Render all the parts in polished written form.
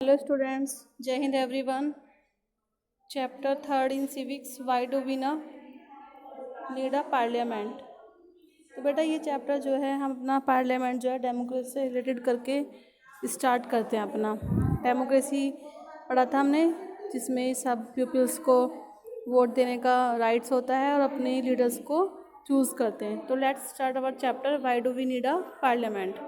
Hello students, Jai Hind everyone. Chapter 3rd in civics, why do we need a parliament? तो बेटा ये chapter जो है हम अपना पार्लियामेंट जो है डेमोक्रेसी से रिलेटेड करके स्टार्ट करते हैं अपना डेमोक्रेसी पढ़ा था हमने, जिसमें सब पीपल्स को वोट देने का राइट्स होता है और अपने लीडर्स को चूज़ करते हैं। तो let's start our chapter why do we need a parliament.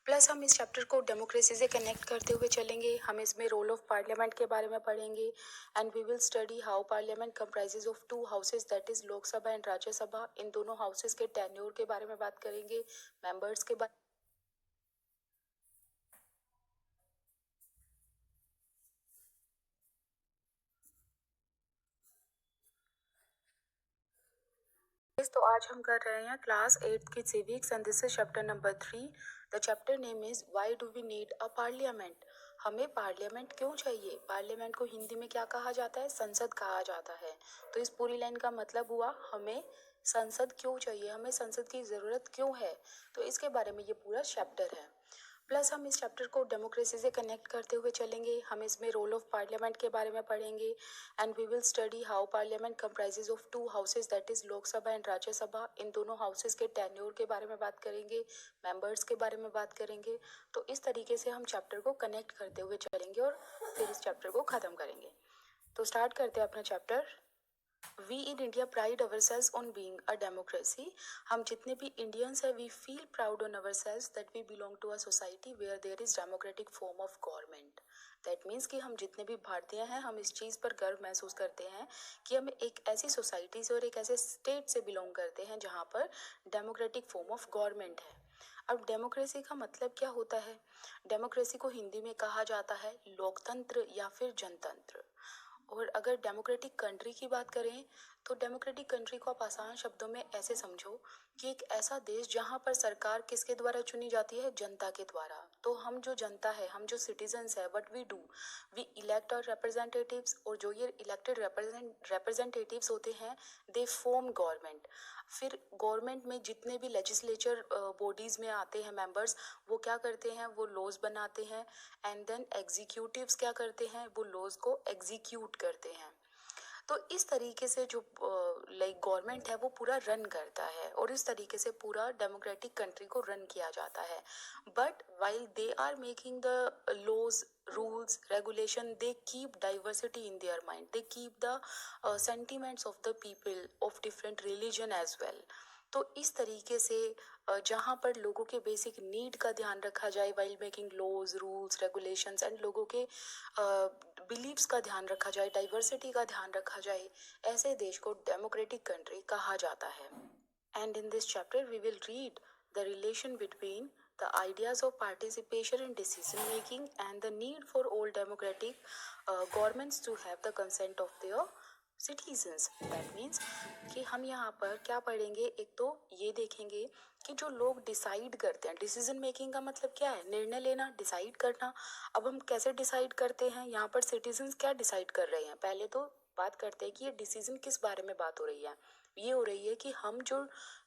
Plus हम इस चैप्टर को डेमोक्रेसी से कनेक्ट करते हुए चलेंगे। हम इसमें रोल ऑफ पार्लियामेंट के बारे में पढ़ेंगे and we will study how parliament comprises of two houses, that is Lok Sabha and Rajya Sabha. इन दोनों हाउसेज के टेन्योर के बारे में बात करेंगे, मेंबर्स के बारे तो आज हम कर रहे हैं क्लास 8th की civics and this is chapter number 3। The chapter name is why do we need a parliament. हमें पार्लियामेंट क्यों चाहिए? पार्लियामेंट को हिंदी में क्या कहा जाता है? संसद कहा जाता है। तो इस पूरी लाइन का मतलब हुआ हमें संसद क्यों चाहिए, हमें संसद की ज़रूरत क्यों है। तो इसके बारे में ये पूरा चैप्टर है। प्लस हम इस चैप्टर को डेमोक्रेसी से कनेक्ट करते हुए चलेंगे। हम इसमें रोल ऑफ पार्लियामेंट के बारे में पढ़ेंगे and we will study how parliament comprises of two houses, that is Lok Sabha and Rajya Sabha. इन दोनों हाउसेज के टेन्योर के बारे में बात करेंगे, मेंबर्स के बारे में बात करेंगे। तो इस तरीके से हम चैप्टर को कनेक्ट करते हुए चलेंगे और फिर इस चैप्टर को ख़त्म करेंगे। तो स्टार्ट करते हैं अपना chapter. We in India pride our selves on being a democracy. हम जितने भी इंडियंस हैं we feel proud on our selves that we belong to a society where there is democratic form of government. That means कि हम जितने भी भारतीय हैं हम इस चीज़ पर गर्व महसूस करते हैं कि हम एक ऐसी सोसाइटी से और एक ऐसे स्टेट से बिलोंग करते हैं जहाँ पर डेमोक्रेटिक फॉर्म ऑफ गवर्नमेंट है। अब डेमोक्रेसी का मतलब क्या होता है? डेमोक्रेसी को हिंदी में कहा जाता है लोकतंत्र या फिर जनतंत्र। और अगर डेमोक्रेटिक कंट्री की बात करें तो डेमोक्रेटिक कंट्री को आप आसान शब्दों में ऐसे समझो कि एक ऐसा देश जहां पर सरकार किसके द्वारा चुनी जाती है? जनता के द्वारा। तो हम जो जनता है, हम जो सिटीजन्स है, what we do, we elect our representatives. और जो ये इलेक्टेड रिप्रेजेंटेटिव्स होते हैं दे फॉर्म गवर्नमेंट। फिर गवर्नमेंट में जितने भी लेजिस्लेचर बॉडीज में आते हैं मेंबर्स, वो क्या करते हैं? वो लॉज बनाते हैं एंड देन एग्जीक्यूटिव्स क्या करते हैं? वो लॉज को एग्जीक्यूट करते हैं। तो इस तरीके से जो गवर्नमेंट है वो पूरा रन करता है और इस तरीके से पूरा डेमोक्रेटिक कंट्री को रन किया जाता है। But while they are making the laws, rules, regulation, they keep diversity in their mind, they keep the sentiments of the people of different religion as well. तो इस तरीके से जहाँ पर लोगों के बेसिक नीड का ध्यान रखा जाए while making laws, rules, regulations and लोगों के बिलीव्स का ध्यान रखा जाए, डाइवर्सिटी का ध्यान रखा जाए, ऐसे देश को डेमोक्रेटिक कंट्री कहा जाता है। And in this chapter we will read the relation between the ideas of participation in decision making and the need for all democratic governments to have the consent of their citizens. That means कि हम यहाँ पर क्या पढ़ेंगे? एक तो ये देखेंगे कि जो लोग डिसाइड करते हैं, डिसीजन मेकिंग का मतलब क्या है? निर्णय लेना, डिसाइड करना। अब हम कैसे डिसाइड करते हैं? यहाँ पर सिटीजन्स क्या डिसाइड कर रहे हैं? पहले तो बात करते हैं कि ये डिसीजन किस बारे में बात हो रही है। ये हो रही है कि हम जो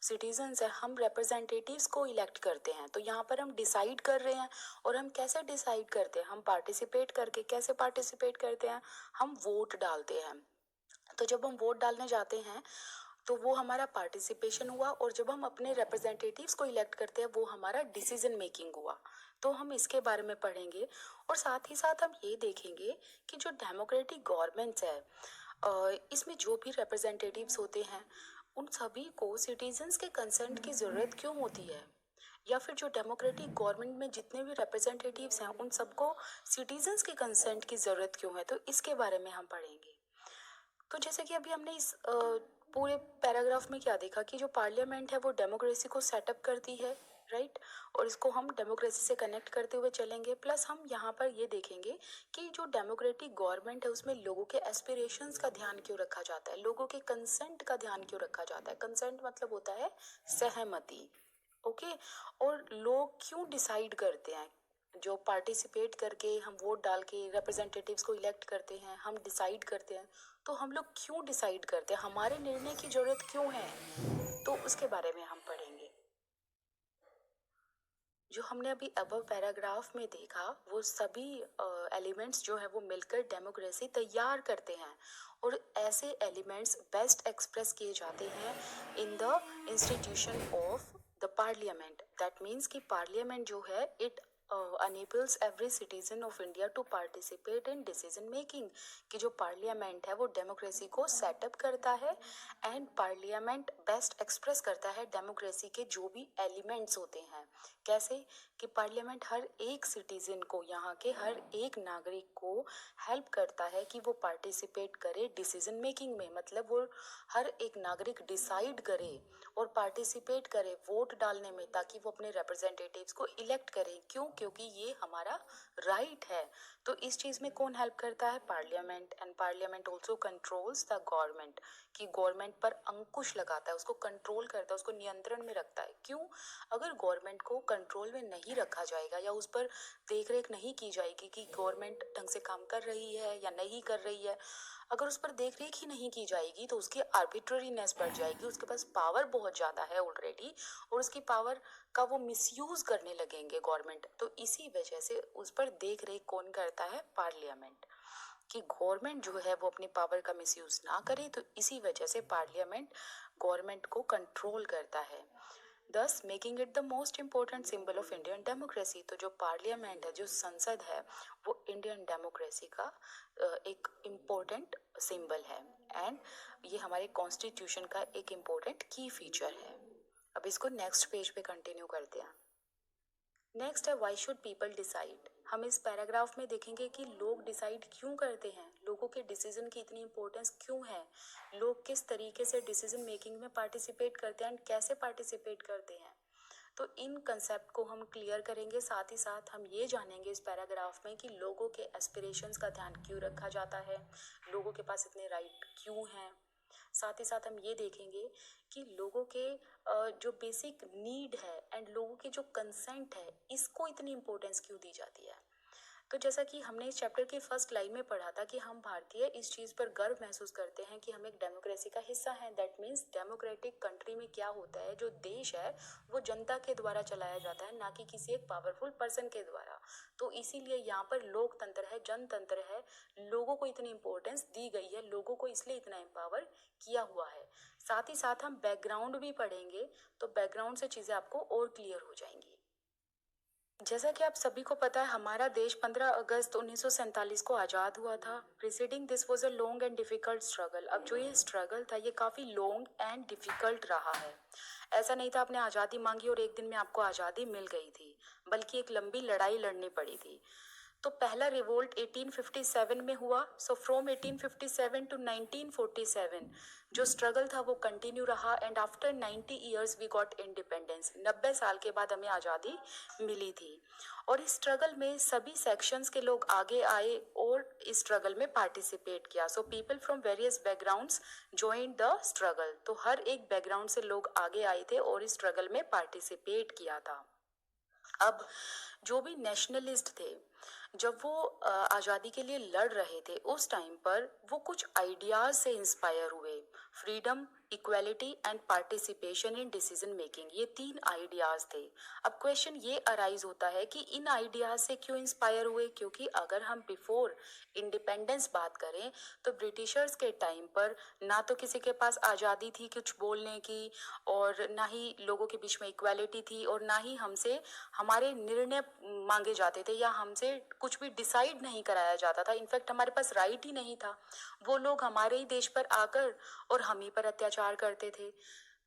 सिटीजन्स हैं हम रिप्रेजेंटेटिव्स को इलेक्ट करते हैं। तो यहाँ पर हम डिसाइड कर रहे हैं। और हम कैसे डिसाइड करते हैं? हम पार्टिसिपेट करके। कैसे पार्टिसिपेट करते हैं? हम वोट डालते हैं। तो जब हम वोट डालने जाते हैं तो वो हमारा पार्टिसिपेशन हुआ और जब हम अपने रिप्रेजेंटेटिव्स को इलेक्ट करते हैं वो हमारा डिसीजन मेकिंग हुआ। तो हम इसके बारे में पढ़ेंगे और साथ ही साथ हम ये देखेंगे कि जो डेमोक्रेटिक गवर्नमेंट्स है इसमें जो भी रिप्रेजेंटेटिव्स होते हैं उन सभी को सिटीजन्स के कंसेंट की ज़रूरत क्यों होती है, या फिर जो डेमोक्रेटिक गवर्नमेंट में जितने भी रिप्रेजेंटेटिव्स हैं उन सबको सिटीजन्स के कंसेंट की ज़रूरत क्यों है। तो इसके बारे में हम पढ़ेंगे। तो जैसे कि अभी हमने इस पूरे पैराग्राफ में क्या देखा कि जो पार्लियामेंट है वो डेमोक्रेसी को सेटअप करती है, राइट। और इसको हम डेमोक्रेसी से कनेक्ट करते हुए चलेंगे। प्लस हम यहाँ पर ये देखेंगे कि जो डेमोक्रेटिक गवर्नमेंट है उसमें लोगों के एस्पिरेशंस का ध्यान क्यों रखा जाता है, लोगों के कंसेंट का ध्यान क्यों रखा जाता है। कंसेंट मतलब होता है सहमति, ओके। और लोग क्यों डिसाइड करते हैं? जो पार्टिसिपेट करके हम वोट डाल के रिप्रेजेंटेटिव्स को इलेक्ट करते हैं, हम डिसाइड करते हैं। तो हम लोग क्यों डिसाइड करते हैं, हमारे निर्णय की जरूरत क्यों है, तो उसके बारे में हम पढ़ेंगे। जो हमने अभी अबव पैराग्राफ में देखा वो सभी एलिमेंट्स जो है वो मिलकर डेमोक्रेसी तैयार करते हैं और ऐसे एलिमेंट्स बेस्ट एक्सप्रेस किए जाते हैं in the institution of the parliament. That means कि पार्लियामेंट जो है it enables every citizen of India to participate in decision making, कि जो पार्लियामेंट है वो डेमोक्रेसी को सेटअप करता है एंड पार्लियामेंट बेस्ट एक्सप्रेस करता है डेमोक्रेसी के जो भी एलिमेंट्स होते हैं। कैसे कि पार्लियामेंट हर एक सिटीजन को, यहाँ के हर एक नागरिक को हेल्प करता है कि वो पार्टिसिपेट करे डिसीजन मेकिंग में, मतलब वो हर एक नागरिक डिसाइड करे और पार्टिसिपेट करे वोट डालने में ताकि वो अपने रिप्रेजेंटेटिव्स को इलेक्ट करें। क्यों? क्योंकि ये हमारा राइट है। तो इस चीज़ में कौन हेल्प करता है? Parliament. And parliament also controls the government, कि गवर्नमेंट पर अंकुश लगाता है, उसको कंट्रोल करता है, उसको नियंत्रण में रखता है। क्यों? अगर गवर्नमेंट को कंट्रोल में नहीं रखा जाएगा या उस पर देख रेख नहीं की जाएगी कि गवर्नमेंट ढंग से काम कर रही है या नहीं कर रही है, अगर उस पर देख रेख ही नहीं की जाएगी तो उसकी आर्बिट्ररीनेस बढ़ जाएगी। उसके पास पावर बहुत ज़्यादा है ऑलरेडी और उसकी पावर का वो मिसयूज़ करने लगेंगे गवर्नमेंट। तो इसी वजह से उस पर देख रेख कौन करता है? पार्लियामेंट, कि गवर्नमेंट जो है वो अपनी पावर का मिसयूज़ ना करे। तो इसी वजह से पार्लियामेंट गवर्नमेंट को कंट्रोल करता है, दस making it the most important symbol of Indian democracy. तो जो पार्लियामेंट है, जो संसद है, वो इंडियन डेमोक्रेसी का एक इम्पोर्टेंट सिंबल है एंड ये हमारे कॉन्स्टिट्यूशन का एक इम्पोर्टेंट की फीचर है। अब इसको नेक्स्ट पेज पे कंटिन्यू करते हैं। नेक्स्ट है व्हाई शुड पीपल डिसाइड। हम इस पैराग्राफ में देखेंगे कि लोग डिसाइड क्यों करते हैं, लोगों के डिसीजन की इतनी इंपॉर्टेंस क्यों है, लोग किस तरीके से डिसीजन मेकिंग में पार्टिसिपेट करते हैं एंड कैसे पार्टिसिपेट करते हैं। तो इन कंसेप्ट को हम क्लियर करेंगे। साथ ही साथ हम ये जानेंगे इस पैराग्राफ में कि लोगों के एस्पिरेशंस का ध्यान क्यों रखा जाता है, लोगों के पास इतने राइट क्यों हैं। साथ ही साथ हम ये देखेंगे कि लोगों के जो बेसिक नीड है एंड लोगों के जो कंसेंट है, इसको इतनी इम्पोर्टेंस क्यों दी जाती है। तो जैसा कि हमने इस चैप्टर की फर्स्ट लाइन में पढ़ा था कि हम भारतीय इस चीज़ पर गर्व महसूस करते हैं कि हम एक डेमोक्रेसी का हिस्सा हैं। दैट मीन्स डेमोक्रेटिक कंट्री में क्या होता है, जो देश है वो जनता के द्वारा चलाया जाता है, ना कि किसी एक पावरफुल पर्सन के द्वारा। तो इसीलिए यहाँ पर लोकतंत्र है, जनतंत्र है, लोगों को इतनी इंपॉर्टेंस दी गई है, लोगों को इसलिए इतना एम्पावर किया हुआ है। साथ ही साथ हम बैकग्राउंड भी पढ़ेंगे, तो बैकग्राउंड से चीज़ें आपको और क्लियर हो जाएंगी। जैसा कि आप सभी को पता है, हमारा देश 15 अगस्त 1947 को आज़ाद हुआ था। Preceding this was a long and difficult struggle. अब जो ये स्ट्रगल था ये काफ़ी लॉन्ग एंड डिफ़िकल्ट रहा है। ऐसा नहीं था आपने आज़ादी मांगी और एक दिन में आपको आज़ादी मिल गई थी, बल्कि एक लंबी लड़ाई लड़नी पड़ी थी। तो पहला रिवोल्ट 1857 में हुआ। सो फ्रॉम 1857 टू 1947 जो स्ट्रगल था वो कंटिन्यू रहा and after 90 years we got independence. 90 साल के बाद हमें आज़ादी मिली थी और इस स्ट्रगल में सभी सेक्शंस के लोग आगे आए और इस स्ट्रगल में पार्टिसिपेट किया। So people from various backgrounds joined the struggle. तो हर एक बैकग्राउंड से लोग आगे आए थे और इस स्ट्रगल में पार्टिसिपेट किया था। अब जो भी नेशनलिस्ट थे, जब वो आज़ादी के लिए लड़ रहे थे, उस टाइम पर वो कुछ आइडियाज़ से इंस्पायर हुए। Freedom, equality and participation in decision making, ये 3 आइडियाज़ थे। अब क्वेश्चन ये अराइज होता है कि इन आइडियाज़ से क्यों इंस्पायर हुए, क्योंकि अगर हम बिफोर इंडिपेंडेंस बात करें तो ब्रिटिशर्स के टाइम पर ना तो किसी के पास आज़ादी थी कुछ बोलने की, और ना ही लोगों के बीच में इक्वालिटी थी, और ना ही हमसे हमारे निर्णय मांगे जाते थे या हमसे कुछ भी डिसाइड नहीं कराया जाता था। इनफैक्ट हमारे पास राइट ही नहीं था। वो लोग हमारे ही देश पर आकर और हम ही पर अत्याचार करते थे।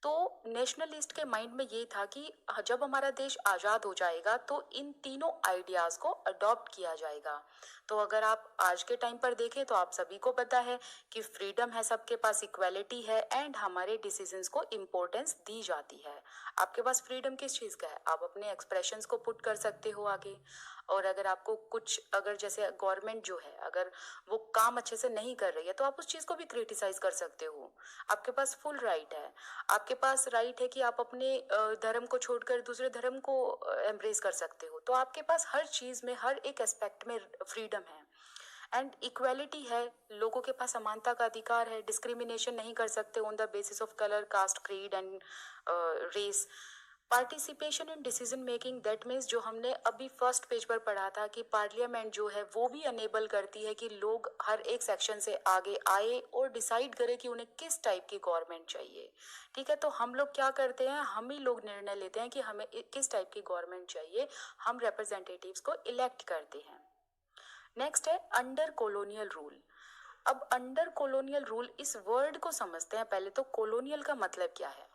तो नेशनलिस्ट के माइंड में ये था कि जब हमारा देश आज़ाद हो जाएगा तो इन तीनों आइडियाज़ को अडॉप्ट किया जाएगा। तो अगर आप आज के टाइम पर देखें तो आप सभी को पता है कि फ्रीडम है, सबके पास इक्वालिटी है एंड हमारे डिसीजंस को इम्पोर्टेंस दी जाती है। आपके पास फ्रीडम किस चीज़ का है? आप अपने एक्सप्रेशंस को पुट कर सकते हो आगे, और अगर आपको कुछ, अगर जैसे गवर्नमेंट जो है अगर वो काम अच्छे से नहीं कर रही है तो आप उस चीज़ को भी क्रिटिसाइज कर सकते हो। आपके पास फुल राइट है। आपके पास राइट है कि आप अपने धर्म को छोड़कर दूसरे धर्म को एम्ब्रेस कर सकते हो। तो आपके पास हर चीज़ में, हर एक एस्पेक्ट में फ्रीडम है एंड इक्वालिटी है। लोगों के पास समानता का अधिकार है, डिस्क्रिमिनेशन नहीं कर सकते on the basis of colour, caste, creed and race. Participation in decision making, that means जो हमने अभी फर्स्ट पेज पर पढ़ा था कि पार्लियामेंट जो है वो भी अनेबल करती है कि लोग हर एक सेक्शन से आगे आए और डिसाइड करें कि उन्हें किस टाइप की गवर्नमेंट चाहिए। ठीक है, तो हम लोग क्या करते हैं, हम ही लोग निर्णय लेते हैं कि हमें किस टाइप की गवर्नमेंट चाहिए, हम रिप्रेजेंटेटिव्स को इलेक्ट करते हैं। नेक्स्ट है अंडर कॉलोनियल रूल। अब अंडर कॉलोनियल रूल, इस वर्ड को समझते हैं पहले। तो कॉलोनियल का मतलब क्या है?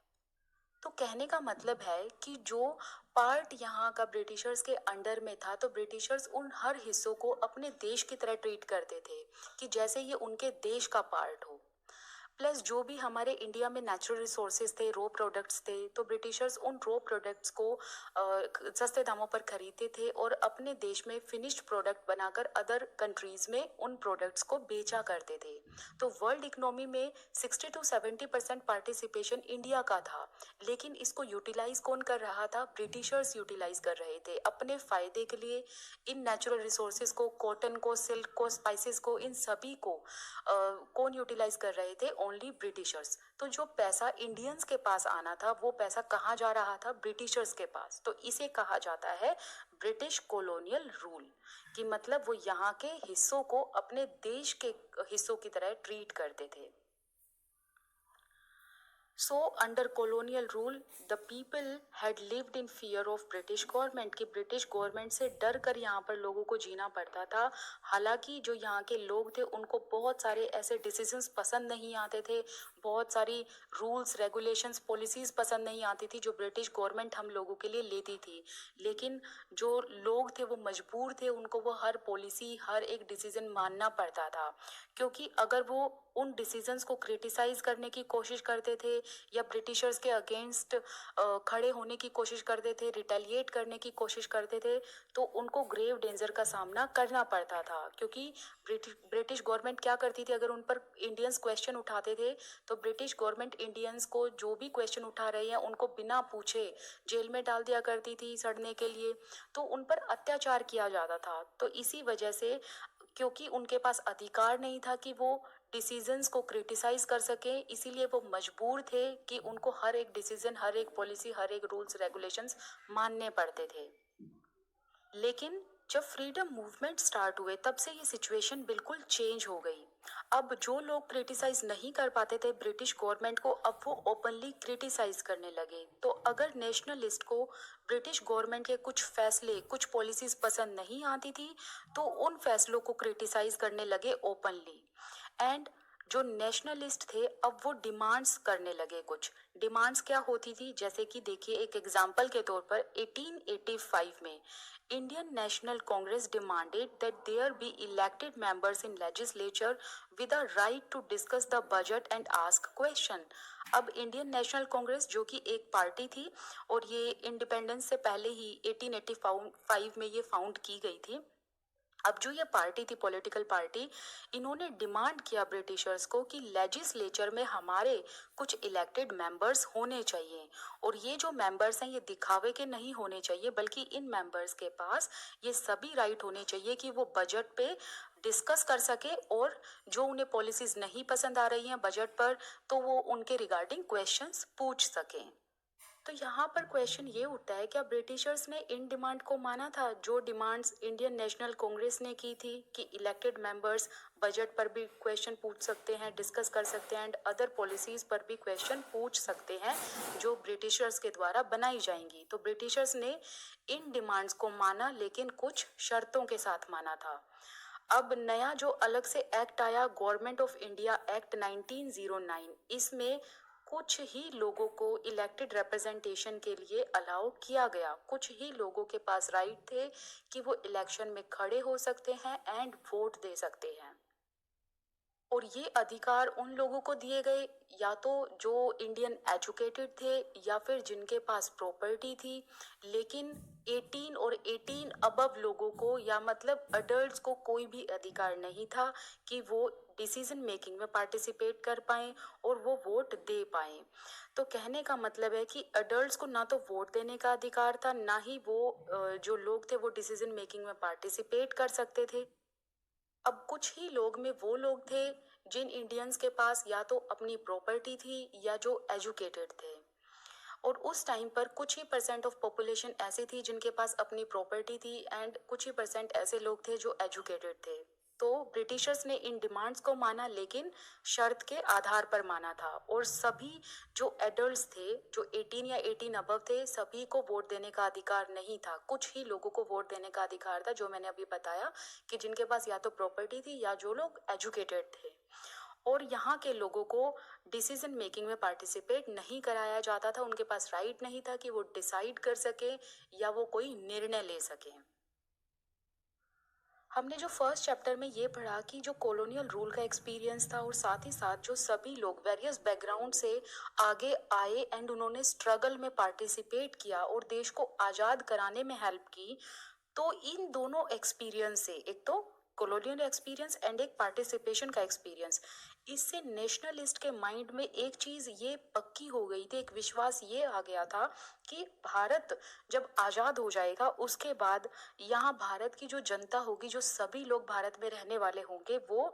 तो कहने का मतलब है कि जो पार्ट यहाँ का ब्रिटिशर्स के अंडर में था, तो ब्रिटिशर्स उन हर हिस्सों को अपने देश की तरह ट्रीट करते थे कि जैसे ये उनके देश का पार्ट हो। प्लस जो भी हमारे इंडिया में नेचुरल रिसोर्सेज थे, रॉ प्रोडक्ट्स थे, तो ब्रिटिशर्स उन रॉ प्रोडक्ट्स को सस्ते दामों पर खरीदते थे और अपने देश में फिनिश्ड प्रोडक्ट बनाकर अदर कंट्रीज में उन प्रोडक्ट्स को बेचा करते थे। तो वर्ल्ड इकोनॉमी में 60 to 70% पार्टिसिपेशन इंडिया का था, लेकिन इसको यूटिलाइज कौन कर रहा था? ब्रिटिशर्स यूटिलाइज कर रहे थे अपने फायदे के लिए। इन नेचुरल रिसोर्सेज को, कॉटन को, सिल्क को, स्पाइसेस को, इन सभी को कौन यूटिलाइज कर रहे थे? Only Britishers. तो जो पैसा इंडियंस के पास आना था, वो पैसा कहाँ जा रहा था? ब्रिटिशर्स के पास। तो इसे कहा जाता है ब्रिटिश कॉलोनियल रूल, कि मतलब वो यहाँ के हिस्सों को अपने देश के हिस्सों की तरह ट्रीट करते थे। So under colonial rule, the people had lived in fear of British government, कि ब्रिटिश गवर्नमेंट से डर कर यहाँ पर लोगों को जीना पड़ता था। हालांकि जो यहाँ के लोग थे उनको बहुत सारे ऐसे डिसीजंस पसंद नहीं आते थे, बहुत सारी रूल्स, रेगुलेशंस, पॉलिसीज पसंद नहीं आती थी जो ब्रिटिश गवर्नमेंट हम लोगों के लिए लेती थी। लेकिन जो लोग थे वो मजबूर थे, उनको वो हर पॉलिसी, हर एक डिसीजन मानना पड़ता था, क्योंकि अगर वो उन डिसीजंस को क्रिटिसाइज करने की कोशिश करते थे या ब्रिटिशर्स के अगेंस्ट खड़े होने की कोशिश करते थे, रिटेलिएट करने की कोशिश करते थे, तो उनको ग्रेव डेंजर का सामना करना पड़ता था। क्योंकि ब्रिटिश गवर्नमेंट क्या करती थी, अगर उन पर इंडियंस क्वेश्चन उठाते थे, तो ब्रिटिश गवर्नमेंट इंडियंस को जो भी क्वेश्चन उठा रहे हैं उनको बिना पूछे जेल में डाल दिया करती थी सड़ने के लिए। तो उन पर अत्याचार किया जाता था। तो इसी वजह से, क्योंकि उनके पास अधिकार नहीं था कि वो डिसीजंस को क्रिटिसाइज कर सके, इसीलिए वो मजबूर थे कि उनको हर एक डिसीजन, हर एक पॉलिसी, हर एक रूल्स, रेगुलेशंस मानने पड़ते थे। लेकिन जब फ्रीडम मूवमेंट स्टार्ट हुए, तब से ये सिचुएशन बिल्कुल चेंज हो गई। अब जो लोग क्रिटिसाइज नहीं कर पाते थे ब्रिटिश गवर्नमेंट को, अब वो ओपनली क्रिटिसाइज करने लगे। तो अगर नेशनलिस्ट को ब्रिटिश गवर्नमेंट के कुछ फैसले, कुछ पॉलिसीज पसंद नहीं आती थी, तो उन फैसलों को क्रिटिसाइज करने लगे ओपनली। एंड जो नेशनलिस्ट थे, अब वो डिमांड्स करने लगे। कुछ डिमांड्स क्या होती थी, जैसे कि देखिए, एक एग्जांपल के तौर पर 1885 में Indian National Congress demanded that there be elected members in legislature with a right to discuss the budget and ask question. अब इंडियन नेशनल कांग्रेस, जो कि एक पार्टी थी और ये इंडिपेंडेंस से पहले ही 1885 में ये फाउंड की गई थी। अब जो ये पार्टी थी, पॉलिटिकल पार्टी, इन्होंने डिमांड किया ब्रिटिशर्स को कि लेजिस्लेचर में हमारे कुछ इलेक्टेड मेंबर्स होने चाहिए, और ये जो मेंबर्स हैं ये दिखावे के नहीं होने चाहिए, बल्कि इन मेंबर्स के पास ये सभी राइट होने चाहिए कि वो बजट पे डिस्कस कर सके, और जो उन्हें पॉलिसीज नहीं पसंद आ रही हैं बजट पर, तो वो उनके रिगार्डिंग क्वेश्चंस पूछ सकें। तो यहाँ पर क्वेश्चन ये उठता है, क्या ब्रिटिशर्स ने इन डिमांड को माना था, जो डिमांड्स इंडियन नेशनल कांग्रेस ने की थी कि इलेक्टेड मेंबर्स बजट पर भी क्वेश्चन पूछ सकते हैं, डिस्कस कर सकते हैं, एंड अदर पॉलिसीज पर भी क्वेश्चन पूछ सकते हैं जो ब्रिटिशर्स के द्वारा बनाई जाएंगी। तो ब्रिटिशर्स ने इन डिमांड्स को माना, लेकिन कुछ शर्तों के साथ माना था। अब नया जो अलग से एक्ट आया, गवर्नमेंट ऑफ इंडिया एक्ट 1909, इसमें कुछ ही लोगों को इलेक्टेड रिप्रेजेंटेशन के लिए अलाउ किया गया। कुछ ही लोगों के पास राइट थे कि वो इलेक्शन में खड़े हो सकते हैं एंड वोट दे सकते हैं। और ये अधिकार उन लोगों को दिए गए, या तो जो इंडियन एजुकेटेड थे या फिर जिनके पास प्रॉपर्टी थी। लेकिन 18 और 18 अबव लोगों को, या मतलब अडल्ट्स को, कोई भी अधिकार नहीं था कि वो डिसीजन मेकिंग में पार्टिसिपेट कर पाएं और वो वोट दे पाएं। तो कहने का मतलब है कि अडल्ट्स को ना तो वोट देने का अधिकार था, ना ही वो जो लोग थे वो डिसीजन मेकिंग में पार्टिसिपेट कर सकते थे। अब कुछ ही लोग में वो लोग थे जिन इंडियंस के पास या तो अपनी प्रॉपर्टी थी या जो एजुकेटेड थे। और उस टाइम पर कुछ ही % ऑफ पॉपुलेशन ऐसी थी जिनके पास अपनी प्रॉपर्टी थी एंड कुछ ही % ऐसे लोग थे जो एजुकेटेड थे। तो ब्रिटिशर्स ने इन डिमांड्स को माना, लेकिन शर्त के आधार पर माना था, और सभी जो एडल्ट्स थे, जो 18 या 18 अबव थे, सभी को वोट देने का अधिकार नहीं था। कुछ ही लोगों को वोट देने का अधिकार था, जो मैंने अभी बताया कि जिनके पास या तो प्रॉपर्टी थी या जो लोग एजुकेटेड थे। और यहाँ के लोगों को डिसीजन मेकिंग में पार्टिसिपेट नहीं कराया जाता था। उनके पास राइट नहीं था कि वो डिसाइड कर सके या वो कोई निर्णय ले सके। हमने जो फर्स्ट चैप्टर में ये पढ़ा कि जो कॉलोनियल रूल का एक्सपीरियंस था, और साथ ही साथ जो सभी लोग वेरियस बैकग्राउंड से आगे आए एंड उन्होंने स्ट्रगल में पार्टिसिपेट किया और देश को आज़ाद कराने में हेल्प की, तो इन दोनों एक्सपीरियंस से, एक तो कॉलोनियल एक्सपीरियंस एंड एक पार्टिसिपेशन का एक्सपीरियंस, इससे नेशनलिस्ट के माइंड में एक चीज़ ये पक्की हो गई थी, एक विश्वास ये आ गया था कि भारत जब आज़ाद हो जाएगा उसके बाद यहाँ भारत की जो जनता होगी, जो सभी लोग भारत में रहने वाले होंगे, वो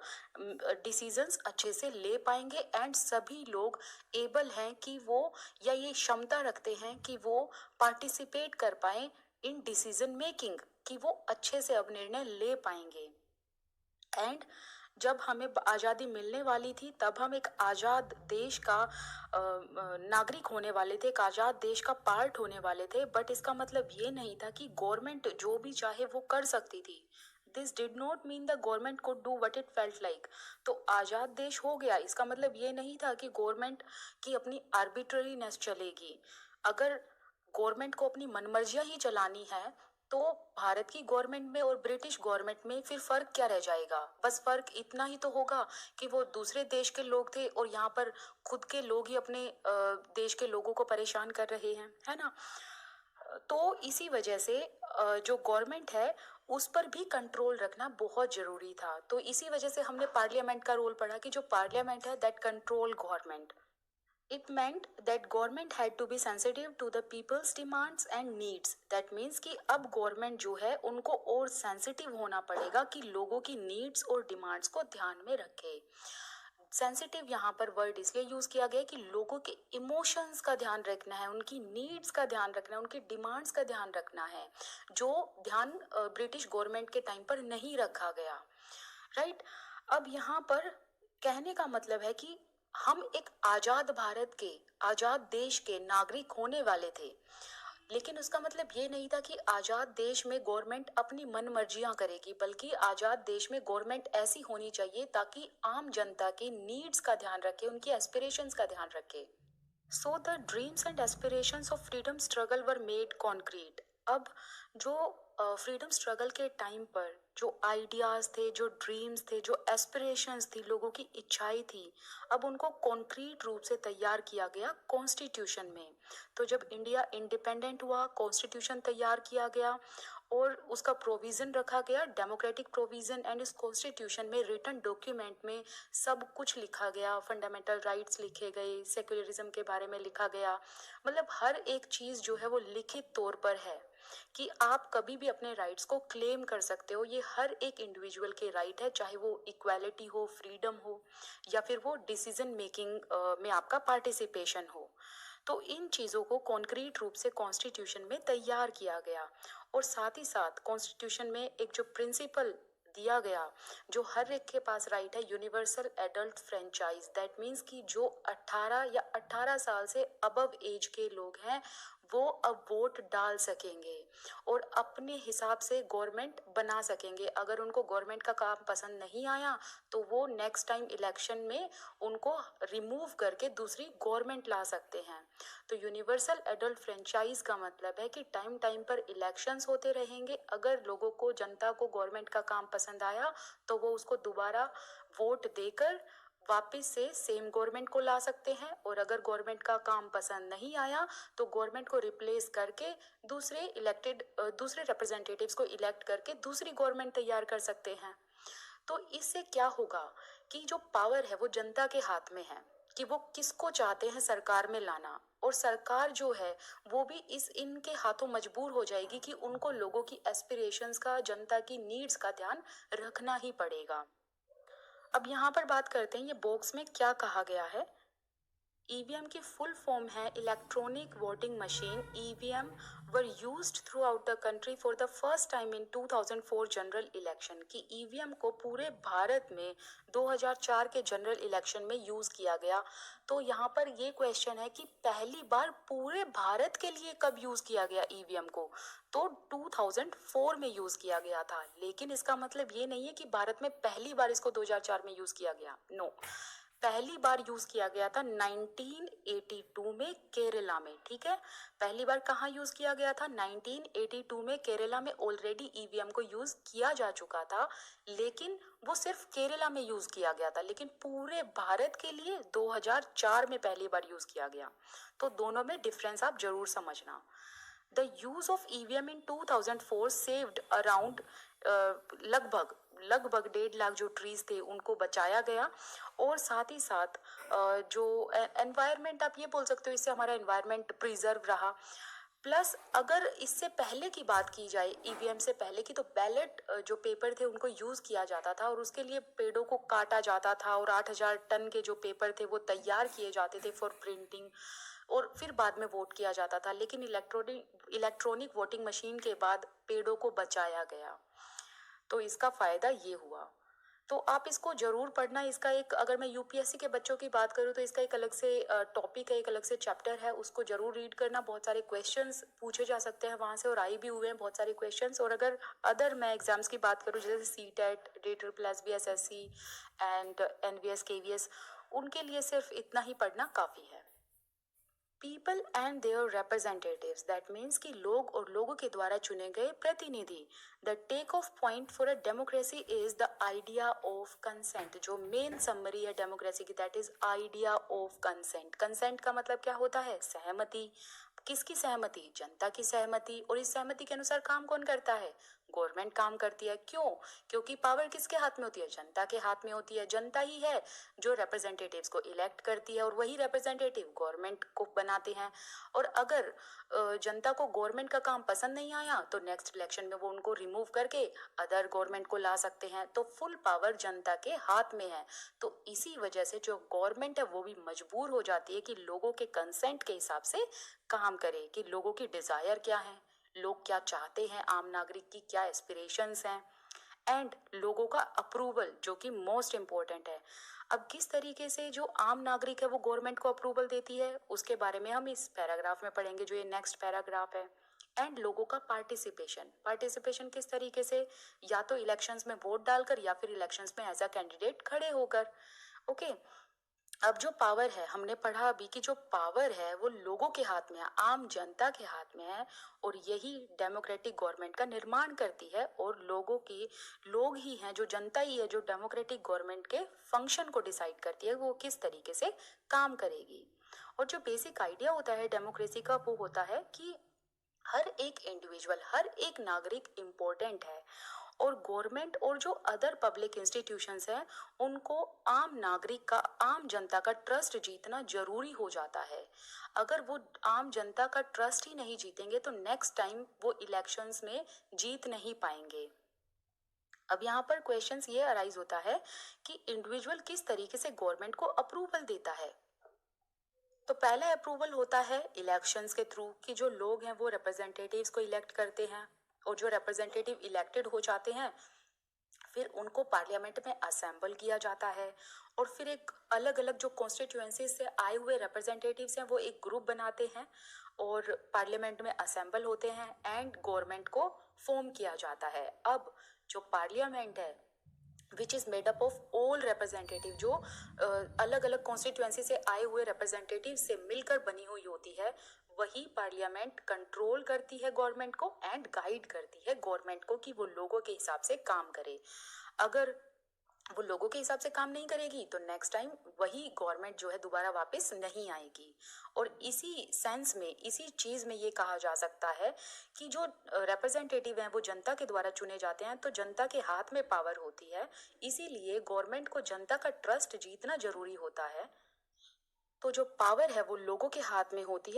डिसीजंस अच्छे से ले पाएंगे एंड सभी लोग एबल हैं कि वो, या ये क्षमता रखते हैं कि वो पार्टिसिपेट कर पाएं इन डिसीजन मेकिंग, कि वो अच्छे से अब निर्णय ले पाएंगे। एंड जब हमें आज़ादी मिलने वाली थी तब हम एक आज़ाद देश का नागरिक होने वाले थे, एक आज़ाद देश का पार्ट होने वाले थे। बट इसका मतलब ये नहीं था कि गवर्नमेंट जो भी चाहे वो कर सकती थी। This did not mean the government could do what it felt like. तो आज़ाद देश हो गया, इसका मतलब ये नहीं था कि गवर्नमेंट की अपनी आर्बिट्ररीनेस चलेगी। अगर गवर्नमेंट को अपनी मनमर्जियाँ ही चलानी है तो भारत की गवर्नमेंट में और ब्रिटिश गवर्नमेंट में फिर फर्क क्या रह जाएगा? बस फर्क इतना ही तो होगा कि वो दूसरे देश के लोग थे और यहाँ पर खुद के लोग ही अपने देश के लोगों को परेशान कर रहे हैं, है ना? तो इसी वजह से जो गवर्नमेंट है उस पर भी कंट्रोल रखना बहुत जरूरी था। तो इसी वजह से हमने पार्लियामेंट का रोल पढ़ा कि जो पार्लियामेंट है that control government. It meant that government had to be sensitive to the people's demands and needs. That means कि अब गवर्नमेंट जो है उनको और सेंसिटिव होना पड़ेगा कि लोगों की नीड्स और डिमांड्स को ध्यान में रखे। सेंसिटिव यहाँ पर वर्ड इसलिए यूज किया गया कि लोगों के इमोशंस का ध्यान रखना है, उनकी नीड्स का ध्यान रखना है, उनकी डिमांड्स का ध्यान रखना है, जो ध्यान ब्रिटिश गवर्नमेंट के टाइम पर नहीं रखा गया। राइट? अब यहाँ पर कहने का मतलब है कि हम एक आजाद भारत के, आजाद देश के नागरिक होने वाले थे, लेकिन उसका मतलब ये नहीं था कि आजाद देश में गवर्नमेंट अपनी मनमर्जियां करेगी, बल्कि आजाद देश में गवर्नमेंट ऐसी होनी चाहिए ताकि आम जनता के नीड्स का ध्यान रखे, उनकी एस्पिरेशंस का ध्यान रखे। So the dreams and aspirations of freedom struggle were made concrete. अब जो फ्रीडम स्ट्रगल के टाइम पर जो आइडियाज थे, जो ड्रीम्स थे, जो एस्पिरेशंस थी, लोगों की इच्छाएं थी, अब उनको कॉन्क्रीट रूप से तैयार किया गया कॉन्स्टिट्यूशन में। तो जब इंडिया इंडिपेंडेंट हुआ, कॉन्स्टिट्यूशन तैयार किया गया और उसका प्रोविज़न रखा गया, डेमोक्रेटिक प्रोविज़न, एंड इस कॉन्स्टिट्यूशन में रिटन डॉक्यूमेंट में सब कुछ लिखा गया, फंडामेंटल राइट्स लिखे गए, सेक्युलरिज्म के बारे में लिखा गया। मतलब हर एक चीज़ जो है वो लिखित तौर पर है कि आप कभी भी अपने राइट्स को क्लेम कर सकते हो। ये हर एक इंडिविजुअल के राइट है, चाहे वो इक्वालिटी हो, फ्रीडम हो, या फिर वो डिसीजन मेकिंग में आपका पार्टिसिपेशन हो। तो इन चीज़ों को कॉन्क्रीट रूप से कॉन्स्टिट्यूशन में तैयार किया गया। और साथ ही साथ कॉन्स्टिट्यूशन में एक जो प्रिंसिपल दिया गया, जो हर एक के पास राइट है, universal adult franchise. That means कि जो 18 या 18 साल से अबव एज के लोग हैं वो अब वोट डाल सकेंगे और अपने हिसाब से गवर्नमेंट बना सकेंगे। अगर उनको गवर्नमेंट का काम पसंद नहीं आया तो वो नेक्स्ट टाइम इलेक्शन में उनको रिमूव करके दूसरी गवर्नमेंट ला सकते हैं। तो यूनिवर्सल एडल्ट फ्रेंचाइज का मतलब है कि टाइम टाइम पर इलेक्शंस होते रहेंगे। अगर लोगों को, जनता को गवर्नमेंट का काम पसंद आया तो वो उसको दोबारा वोट देकर वापस से सेम गवर्नमेंट को ला सकते हैं, और अगर गवर्नमेंट का काम पसंद नहीं आया तो गवर्नमेंट को रिप्लेस करके दूसरे रिप्रेजेंटेटिव्स को इलेक्ट करके दूसरी गवर्नमेंट तैयार कर सकते हैं। तो इससे क्या होगा कि जो पावर है वो जनता के हाथ में है कि वो किसको चाहते हैं सरकार में लाना, और सरकार जो है वो भी इनके हाथों मजबूर हो जाएगी कि उनको लोगों की एस्पिरेशंस का, जनता की नीड्स का ध्यान रखना ही पड़ेगा। अब यहाँ पर बात करते हैं ये बॉक्स में क्या कहा गया है। ईवीएम की फुल फॉर्म है electronic voting machine. EVM were used through out the country for the first time in 2004 general election. की ईवीएम को पूरे भारत में 2004 के जनरल इलेक्शन में यूज किया गया। तो यहाँ पर ये क्वेश्चन है कि पहली बार पूरे भारत के लिए कब यूज किया गया ईवीएम को, तो 2004 में यूज किया गया था। लेकिन इसका मतलब ये नहीं है कि भारत में पहली बार इसको 2004 में यूज किया गया, नो। पहली बार यूज किया गया था 1982 में केरला में, ठीक है। पहली बार कहाँ यूज किया गया था? 1982 में केरला में ऑलरेडी ईवीएम को यूज किया जा चुका था, लेकिन वो सिर्फ केरला में यूज किया गया था। लेकिन पूरे भारत के लिए 2004 में पहली बार यूज किया गया। तो दोनों में डिफरेंस आप जरूर समझना। The use of EVM in 2004 saved around लगभग 1.5 लाख जो ट्रीज थे उनको बचाया गया। और साथ ही साथ जो एनवायरनमेंट, आप ये बोल सकते हो, इससे हमारा एनवायरनमेंट प्रिजर्व रहा। प्लस अगर इससे पहले की बात की जाए, ईवीएम से पहले की, तो बैलेट जो पेपर थे उनको यूज किया जाता था और उसके लिए पेड़ों को काटा जाता था और 8,000 टन के जो पेपर थे वो तैयार किए जाते थे फॉर प्रिंटिंग, और फिर बाद में वोट किया जाता था। लेकिन इलेक्ट्रॉनिक वोटिंग मशीन के बाद पेड़ों को बचाया गया, तो इसका फायदा ये हुआ। तो आप इसको जरूर पढ़ना। इसका एक, अगर मैं यूपीएससी के बच्चों की बात करूँ तो इसका एक अलग से टॉपिक है, एक अलग से चैप्टर है, उसको जरूर रीड करना। बहुत सारे क्वेश्चंस पूछे जा सकते हैं वहाँ से, और आई भी हुए हैं बहुत सारे क्वेश्चंस। और अगर अदर मैं एग्जाम्स की बात करूँ जैसे CTET, DSSB and NVS KVS, उनके लिए सिर्फ इतना ही पढ़ना काफ़ी है। People and their representatives, that means कि लोग और लोगों के द्वारा चुने गए प्रतिनिधि। The take off point for a democracy is the idea of consent. जो मेन समरी है डेमोक्रेसी की, that is idea of consent. Consent का मतलब क्या होता है? सहमति। किसकी सहमति? जनता की सहमति। और इस सहमति के अनुसार काम कौन करता है? गवर्नमेंट काम करती है। क्यों? क्योंकि पावर किसके हाथ में होती है? जनता के हाथ में होती है। जनता ही है जो रिप्रेजेंटेटिव्स को इलेक्ट करती है और वही रिप्रेजेंटेटिव गवर्नमेंट को बनाते हैं। और अगर जनता को गवर्नमेंट का काम पसंद नहीं आया तो नेक्स्ट इलेक्शन में वो उनको रिमूव करके अदर गवर्नमेंट को ला सकते हैं। तो फुल पावर जनता के हाथ में है। तो इसी वजह से जो गवर्नमेंट है वो भी मजबूर हो जाती है कि लोगों के कंसेंट के हिसाब से काम करे, कि लोगों की डिजायर क्या है, लोग क्या चाहते हैं, आम नागरिक की क्या एस्पिरेशंस हैं, एंड लोगों का अप्रूवल, जो कि मोस्ट इम्पोर्टेंट है। अब किस तरीके से जो आम नागरिक है वो गवर्नमेंट को अप्रूवल देती है, उसके बारे में हम इस पैराग्राफ में पढ़ेंगे, जो ये नेक्स्ट पैराग्राफ है। एंड लोगों का पार्टिसिपेशन किस तरीके से? या तो इलेक्शंस में वोट डालकर या फिर इलेक्शंस में एज अ कैंडिडेट खड़े होकर। ओके। अब जो पावर है, हमने पढ़ा अभी कि जो पावर है वो लोगों के हाथ में है, आम जनता के हाथ में है, और यही डेमोक्रेटिक गवर्नमेंट का निर्माण करती है। और लोग ही हैं, जो जनता ही है जो डेमोक्रेटिक गवर्नमेंट के फंक्शन को डिसाइड करती है, वो किस तरीके से काम करेगी। और जो बेसिक आइडिया होता है डेमोक्रेसी का, वो होता है कि हर एक इंडिविजुअल, हर एक नागरिक इम्पोर्टेंट है, और गवर्नमेंट और जो अदर पब्लिक इंस्टीट्यूशंस हैं उनको आम नागरिक का, आम जनता का ट्रस्ट जीतना जरूरी हो जाता है। अगर वो आम जनता का ट्रस्ट ही नहीं जीतेंगे तो नेक्स्ट टाइम वो इलेक्शंस में जीत नहीं पाएंगे। अब यहाँ पर क्वेश्चंस ये अराइज होता है कि इंडिविजुअल किस तरीके से गवर्नमेंट को अप्रूवल देता है। तो पहला अप्रूवल होता है इलेक्शंस के थ्रू, कि जो लोग हैं वो रिप्रेजेंटेटिव्स को इलेक्ट करते हैं, और जो रिप्रेजेंटेटिव इलेक्टेड हो जाते हैं फिर उनको पार्लियामेंट में असेंबल किया जाता है। और फिर एक अलग अलग जो कॉन्स्टिट्यूएंसीज से आए हुए रिप्रेजेंटेटिव्स हैं वो एक ग्रुप बनाते हैं और पार्लियामेंट में असेंबल होते हैं एंड गवर्नमेंट को फॉर्म किया जाता है। अब जो पार्लियामेंट है which is made up of all representative, जो अलग अलग कॉन्स्टिट्यूएंसी से आए हुए रिप्रेजेंटेटिव से मिलकर बनी हुई होती है, वही पार्लियामेंट कंट्रोल करती है गवर्नमेंट को एंड गाइड करती है गवर्नमेंट को कि वो लोगों के हिसाब से काम करे। अगर वो लोगों के हिसाब से काम नहीं करेगी तो नेक्स्ट टाइम वही गवर्नमेंट जो है दोबारा वापस नहीं आएगी। और इसी सेंस में, इसी चीज़ में ये कहा जा सकता है कि जो रिप्रेजेंटेटिव हैं वो जनता के द्वारा चुने जाते हैं, तो जनता के हाथ में पावर होती है, इसीलिए गवर्नमेंट को जनता का ट्रस्ट जीतना जरूरी होता है। तो जो पावर है वो लोगों के हाथ में होती है।